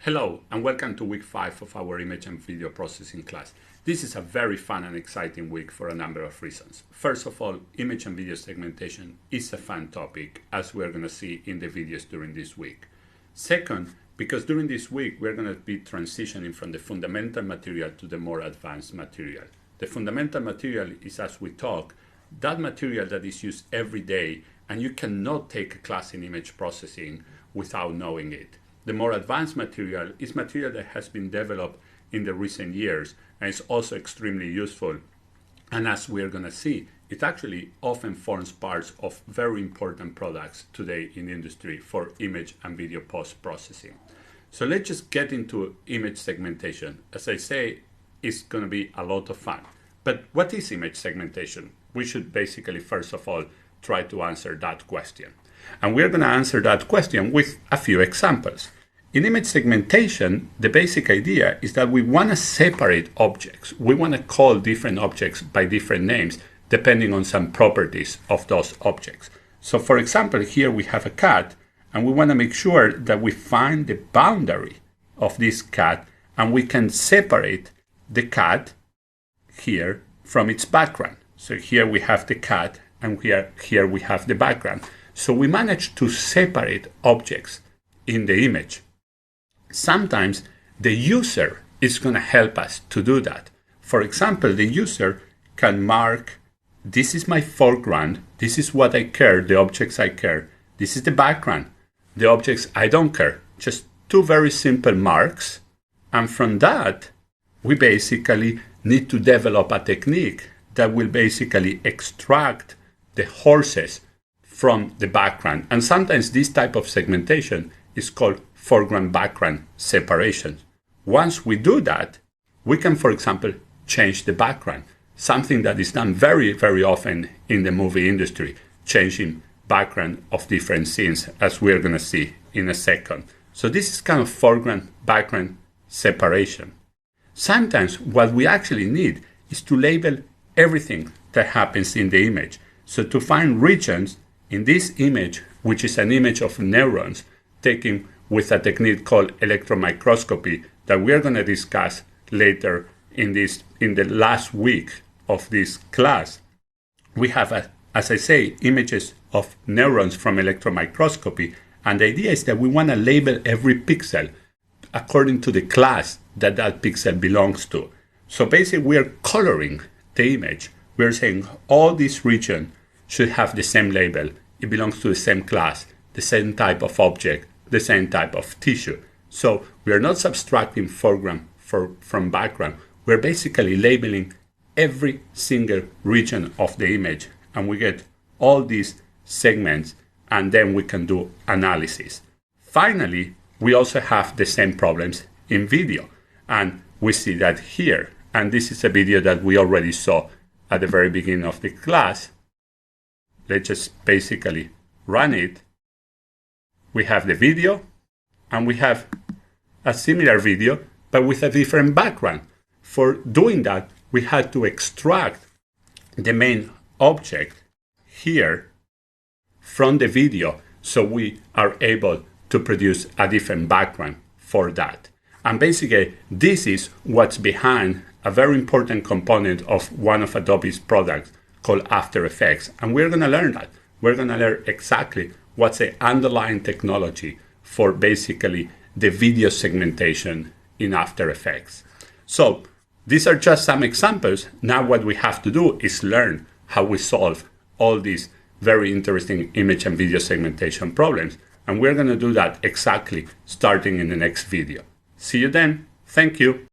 Hello and welcome to week 5 of our image and video processing class. This is a very fun and exciting week for a number of reasons. First of all, image and video segmentation is a fun topic, as we're going to see in the videos during this week. Second, because during this week we're going to be transitioning from the fundamental material to the more advanced material. The fundamental material is, as we talk, that material that is used every day, and you cannot take a class in image processing without knowing it. The more advanced material is material that has been developed in the recent years and is also extremely useful. And as we're going to see, it actually often forms parts of very important products today in the industry for image and video post-processing. So let's just get into image segmentation. As I say, it's going to be a lot of fun. But what is image segmentation? We should basically, first of all, try to answer that question. And we're going to answer that question with a few examples. In image segmentation, the basic idea is that we want to separate objects. We want to call different objects by different names, depending on some properties of those objects. So for example, here we have a cat, and we want to make sure that we find the boundary of this cat, and we can separate the cat here from its background. So here we have the cat, and here we have the background. So we manage to separate objects in the image. Sometimes the user is going to help us to do that. For example, the user can mark, this is my foreground, this is what I care, the objects I care, this is the background, the objects I don't care. Just two very simple marks. And from that, we basically need to develop a technique that will basically extract the horses from the background. And sometimes this type of segmentation is called foreground-background separation. Once we do that, we can, for example, change the background, something that is done very, very often in the movie industry, changing background of different scenes, as we're going to see in a second. So this is kind of foreground-background separation. Sometimes what we actually need is to label everything that happens in the image. So to find regions in this image, which is an image of neurons taken with a technique called electron microscopy that we're going to discuss later in the last week of this class. We have, as I say, images of neurons from electron microscopy, and the idea is that we want to label every pixel according to the class that that pixel belongs to. So basically we are coloring the image. We're saying all this region should have the same label. It belongs to the same class, the same type of object, the same type of tissue. So we are not subtracting foreground from background. We're basically labeling every single region of the image, and we get all these segments, and then we can do analysis. Finally, we also have the same problems in video, and we see that here. And this is a video that we already saw at the very beginning of the class. Let's just basically run it. We have the video, and we have a similar video, but with a different background. For doing that, we had to extract the main object here from the video, so we are able to produce a different background for that. And basically, this is what's behind a very important component of one of Adobe's products called After Effects. And we're going to learn that. We're going to learn exactly what's the underlying technology for basically the video segmentation in After Effects. So these are just some examples. Now what we have to do is learn how we solve all these very interesting image and video segmentation problems. And we're going to do that exactly starting in the next video. See you then. Thank you.